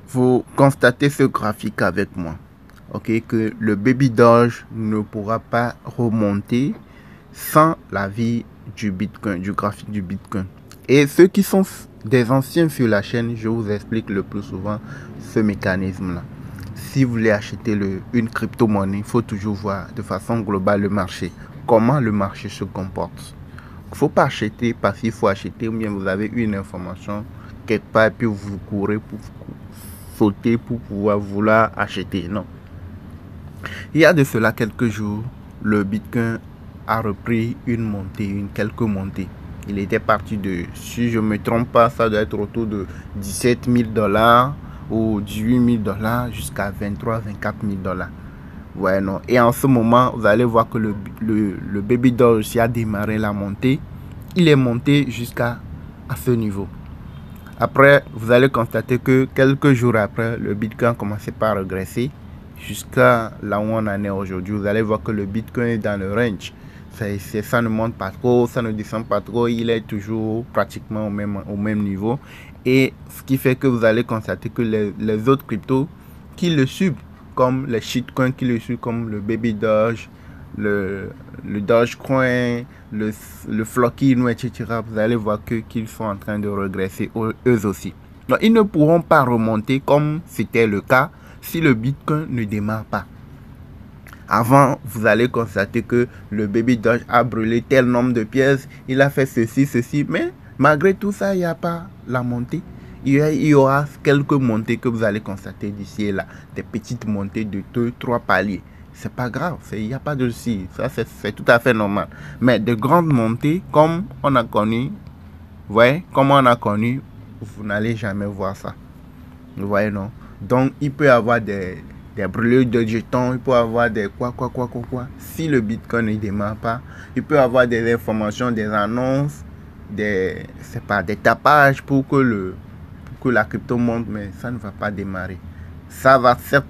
Vous constatez ce graphique avec moi, ok, que le Baby Doge ne pourra pas remonter sans l'avis du Bitcoin, du graphique du Bitcoin. Et ceux qui sont des anciens sur la chaîne, je vous explique le plus souvent ce mécanisme-là. Si vous voulez acheter une crypto-monnaie, il faut toujours voir de façon globale le marché. Comment le marché se comporte. Il ne faut pas acheter parce qu'il faut acheter, ou bien vous avez une information quelque part et puis vous courez pour sauter pour vouloir acheter. Non. Il y a de cela quelques jours, le Bitcoin a repris une montée, quelques montées. Il était parti de, si je ne me trompe pas, ça doit être autour de 17 000 $ ou 18 000 $ jusqu'à 23 24 000 $. Ouais, non. Et en ce moment, vous allez voir que le Baby Doge aussi a démarré la montée. Il est monté jusqu'à ce niveau. Après, vous allez constater que quelques jours après, le Bitcoin a commencé par regresser jusqu'à là où on en est aujourd'hui. Vous allez voir que le Bitcoin est dans le range. Ça ne monte pas trop, ça ne descend pas trop. Il est toujours pratiquement au même niveau. Et ce qui fait que vous allez constater que les autres cryptos qui le suivent, comme les shitcoins qui le suivent, comme le Baby Doge, le Dogecoin, le Flocky, etc. Vous allez voir qu'ils sont en train de regresser eux aussi. Donc, ils ne pourront pas remonter comme c'était le cas si le Bitcoin ne démarre pas. Avant, vous allez constater que le Baby Doge a brûlé tel nombre de pièces, il a fait ceci, mais malgré tout ça, il n'y a pas la montée. Il y aura quelques montées que vous allez constater d'ici et là, des petites montées de 2-3 paliers. C'est pas grave, il n'y a pas de souci, ça c'est tout à fait normal. Mais de grandes montées, comme on a connu, vous voyez, comme on a connu, vous n'allez jamais voir ça. Vous voyez, non? Donc, il peut y avoir des brûlures de jetons, il peut y avoir des quoi. Si le Bitcoin ne démarre pas, il peut y avoir des informations, des annonces, des tapages pour que la crypto monte, mais ça ne va pas démarrer. Ça va certes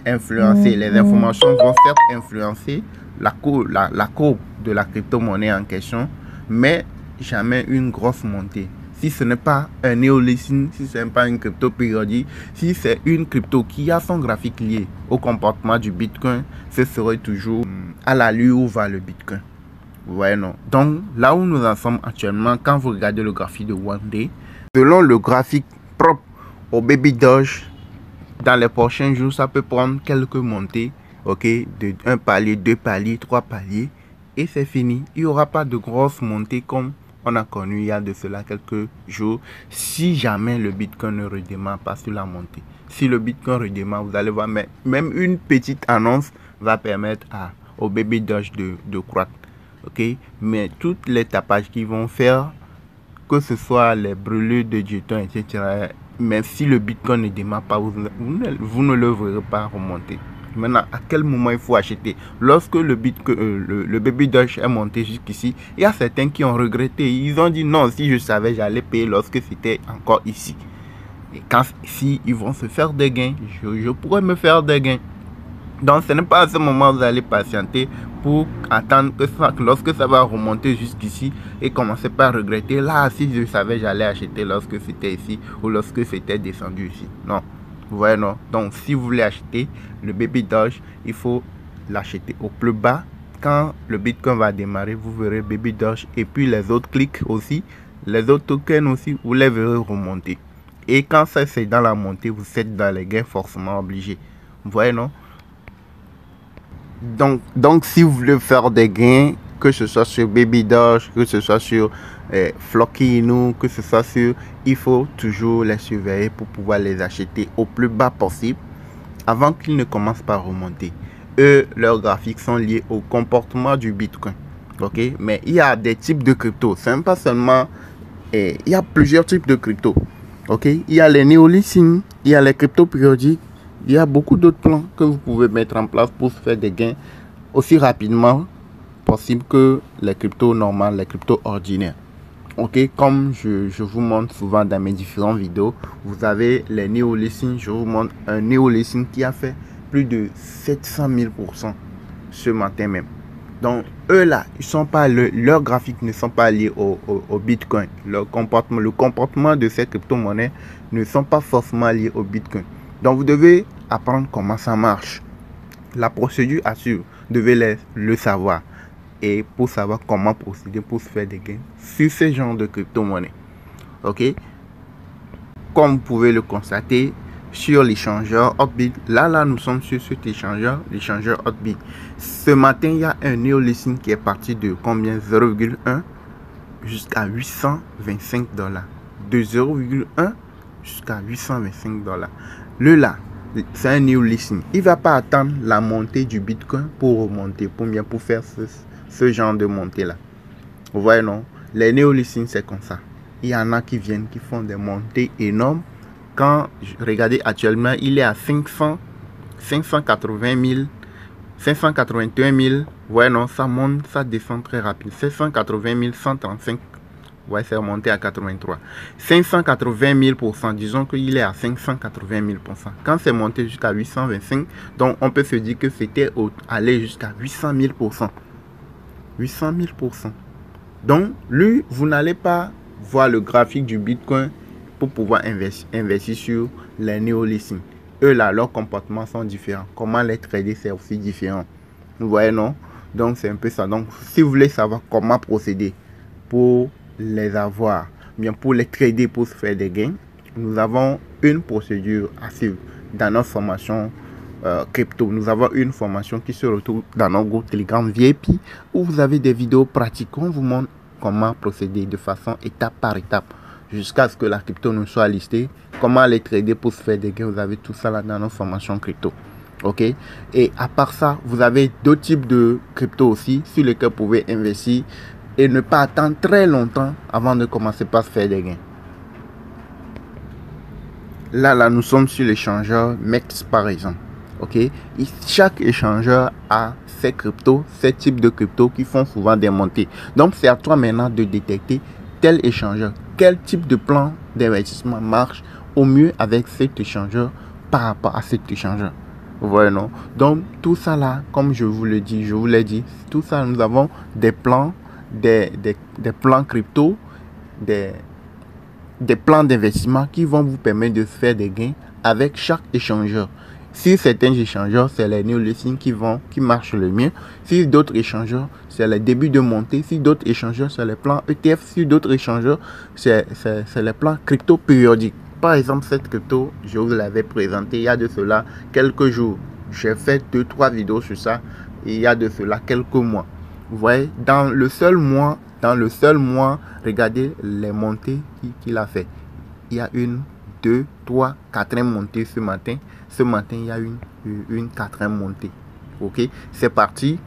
influencer, les informations vont certes influencer la courbe de la crypto-monnaie en question, mais jamais une grosse montée. Si ce n'est pas un néolithique, si ce n'est pas une crypto périodique, si c'est une crypto qui a son graphique lié au comportement du Bitcoin, ce serait toujours à l'allure où va le Bitcoin. Vous voyez, non? Donc, là où nous en sommes actuellement, quand vous regardez le graphique de One Day, selon le graphique propre au Baby Doge, dans les prochains jours, ça peut prendre quelques montées, ok, de 1 palier, 2 paliers, 3 paliers, et c'est fini. Il n'y aura pas de grosses montées comme on a connu il y a de cela quelques jours, si jamais le Bitcoin ne redémarre pas sur la montée. Si le Bitcoin redémarre, vous allez voir, mais même une petite annonce va permettre au Baby Doge de croître, ok. Mais toutes les tapages qui vont faire, que ce soit les brûlures de jetons, etc., mais si le Bitcoin ne démarre pas, vous ne le verrez pas remonter. Maintenant, à quel moment il faut acheter? Lorsque le Baby Doge est monté jusqu'ici, il y a certains qui ont regretté. Ils ont dit non, si je savais, j'allais payer lorsque c'était encore ici. Et si ils vont se faire des gains, je pourrais me faire des gains. Donc, ce n'est pas à ce moment que vous allez patienter pour attendre que lorsque ça va remonter jusqu'ici et commencer par regretter. Là, si je savais, j'allais acheter lorsque c'était ici ou lorsque c'était descendu ici. Non. Vous voyez, non? Donc, si vous voulez acheter le Baby Doge, il faut l'acheter au plus bas. Quand le Bitcoin va démarrer, vous verrez Baby Doge et puis les autres clics aussi, les autres tokens aussi, vous les verrez remonter. Et quand ça c'est dans la montée, vous êtes dans les gains forcément obligés. Vous voyez, non? Donc, si vous voulez faire des gains, que ce soit sur Baby Doge, que ce soit sur Flocky Inu, que ce soit sur, il faut toujours les surveiller pour pouvoir les acheter au plus bas possible avant qu'ils ne commencent par remonter. Eux, leurs graphiques sont liés au comportement du Bitcoin. Ok, mais il y a des types de crypto. C'est même pas seulement, il y a plusieurs types de crypto. Ok, il y a les néolithiques, il y a les cryptos périodiques. Il y a beaucoup d'autres plans que vous pouvez mettre en place pour faire des gains aussi rapidement possible que les cryptos normales, les cryptos ordinaires. Ok, comme je vous montre souvent dans mes différentes vidéos, vous avez les néolithiques. Je vous montre un néolithique qui a fait plus de 700 000% ce matin même. Donc, eux là, ils sont pas leurs graphiques ne sont pas liés au Bitcoin. Le comportement de ces crypto-monnaies ne sont pas forcément liés au Bitcoin. Donc vous devez apprendre comment ça marche. La procédure assure, vous devez le savoir. Et pour savoir comment procéder pour se faire des gains sur ce genre de crypto-monnaie. Ok. Comme vous pouvez le constater sur l'échangeur Hotbit. Là, nous sommes sur cet échangeur, l'échangeur Hotbit. Ce matin, il y a un Neolisting qui est parti de combien? 0,1 jusqu'à 825 $. De 0,1 jusqu'à 825 $. Là, c'est un Neolisting. Il ne va pas attendre la montée du Bitcoin pour remonter, pour faire ce genre de montée là. Vous voyez, non? Les Neolistings, c'est comme ça. Il y en a qui viennent, qui font des montées énormes. Quand, regardez, actuellement, il est à 581 000. Ouais, non, ça monte, ça descend très rapide. 580 135. Ouais, c'est remonté à 83. 580 000%. Disons qu'il est à 580 000%. Quand c'est monté jusqu'à 825, donc on peut se dire que c'était aller jusqu'à 800 000%. 800 000%. Donc, lui, vous n'allez pas voir le graphique du Bitcoin pour pouvoir investir sur les Neolistings. Eux, là, leurs comportements sont différents. Comment les trader, c'est aussi différent. Vous voyez, non? Donc, c'est un peu ça. Donc, si vous voulez savoir comment procéder pour les avoir, bien pour les trader, pour se faire des gains, nous avons une procédure à suivre dans notre formation crypto. Nous avons une formation qui se retrouve dans notre groupe Telegram VIP où vous avez des vidéos pratiques. On vous montre comment procéder de façon étape par étape jusqu'à ce que la crypto nous soit listée. Comment les trader pour se faire des gains. Vous avez tout ça là dans notre formation crypto. Ok. Et à part ça, vous avez d'autres types de crypto aussi sur lesquels vous pouvez investir et ne pas attendre très longtemps avant de commencer par se faire des gains. Là, nous sommes sur l'échangeur MEX par exemple. Ok. Et chaque échangeur a ces cryptos, ces types de cryptos qui font souvent des montées. Donc, c'est à toi maintenant de détecter tel échangeur, quel type de plan d'investissement marche au mieux avec cet échangeur par rapport à cet échangeur. Vous voyez, non? Donc, tout ça là, comme je vous l'ai dit, tout ça, nous avons des plans, des plans crypto, des plans d'investissement qui vont vous permettre de faire des gains avec chaque échangeur. Si certains échangeurs, c'est les Neolistings qui marchent le mieux. Si d'autres échangeurs, c'est les débuts de montée. Si d'autres échangeurs, c'est les plans ETF. Si d'autres échangeurs, c'est les plans crypto périodiques. Par exemple, cette crypto, je vous l'avais présenté il y a de cela quelques jours. J'ai fait 2-3 vidéos sur ça il y a de cela quelques mois. Vous voyez, dans le seul mois, regardez les montées qu'il a fait. Il y a 1, 2, 3, 4 montées ce matin. Ce matin, il y a une 4e montée. Ok, c'est parti.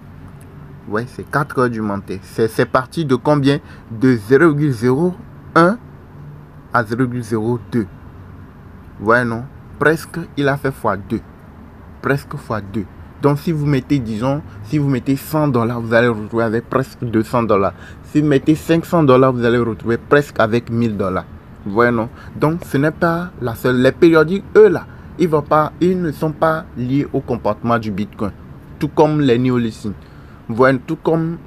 Ouais, c'est 4 heures du matin. C'est parti de combien? De 0,01 à 0,02. Ouais, non? Presque, il a fait x2. Presque x2. Donc, si vous mettez, disons, si vous mettez $100, vous allez retrouver avec presque $200. Si vous mettez $500, vous allez retrouver presque avec $1000. Vous voyez, non? Donc, ce n'est pas la seule. Les périodiques, eux, là, ils ne sont pas liés au comportement du Bitcoin. Tout comme les Neolistings. Vous voyez, tout comme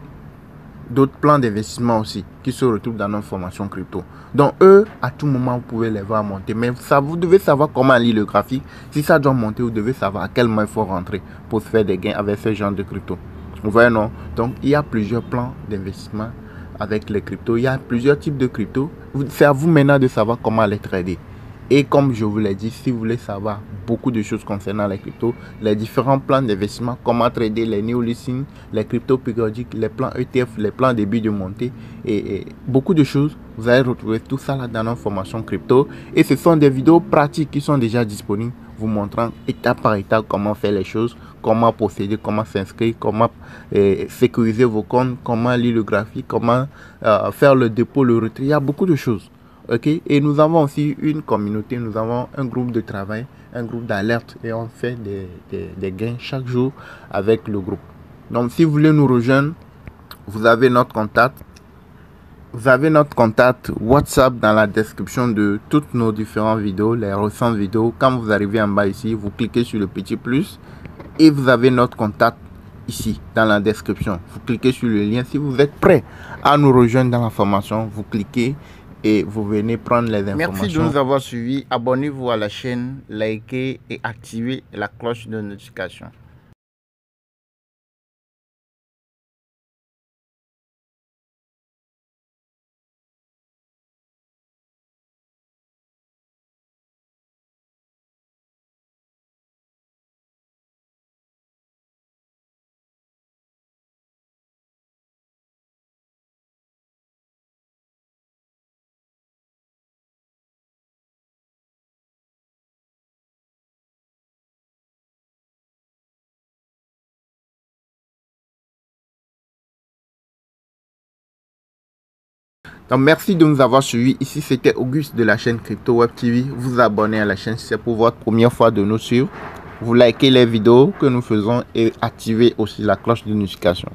d'autres plans d'investissement aussi qui se retrouvent dans notre formation crypto. Donc eux, à tout moment, vous pouvez les voir monter. Mais ça, vous devez savoir comment lire le graphique. Si ça doit monter, vous devez savoir à quel moment il faut rentrer pour se faire des gains avec ce genre de crypto. Vous voyez, non? Donc il y a plusieurs plans d'investissement avec les cryptos. Il y a plusieurs types de cryptos. C'est à vous maintenant de savoir comment les trader. Et comme je vous l'ai dit, si vous voulez savoir beaucoup de choses concernant les cryptos, les différents plans d'investissement, comment trader les Neolistings, les cryptos périodiques, les plans ETF, les plans début de montée et beaucoup de choses, vous allez retrouver tout ça là dans notre formation crypto. Et ce sont des vidéos pratiques qui sont déjà disponibles, vous montrant étape par étape comment faire les choses, comment procéder, comment s'inscrire, comment sécuriser vos comptes, comment lire le graphique, comment faire le dépôt, le retrait. Il y a beaucoup de choses. Ok, et nous avons aussi une communauté, nous avons un groupe de travail, un groupe d'alerte et on fait des gains chaque jour avec le groupe. Donc si vous voulez nous rejoindre, vous avez notre contact. Vous avez notre contact WhatsApp dans la description de toutes nos différentes vidéos, les récentes vidéos. Quand vous arrivez en bas ici, vous cliquez sur le petit plus et vous avez notre contact ici dans la description. Vous cliquez sur le lien. Si vous êtes prêt à nous rejoindre dans la formation, vous cliquez et vous venez prendre les informations. Merci de nous avoir suivis. Abonnez-vous à la chaîne, likez et activez la cloche de notification. Donc merci de nous avoir suivis. Ici c'était Auguste de la chaîne Crypto Web TV. Vous abonnez à la chaîne si c'est pour votre première fois de nous suivre. Vous likez les vidéos que nous faisons et activez aussi la cloche de notification.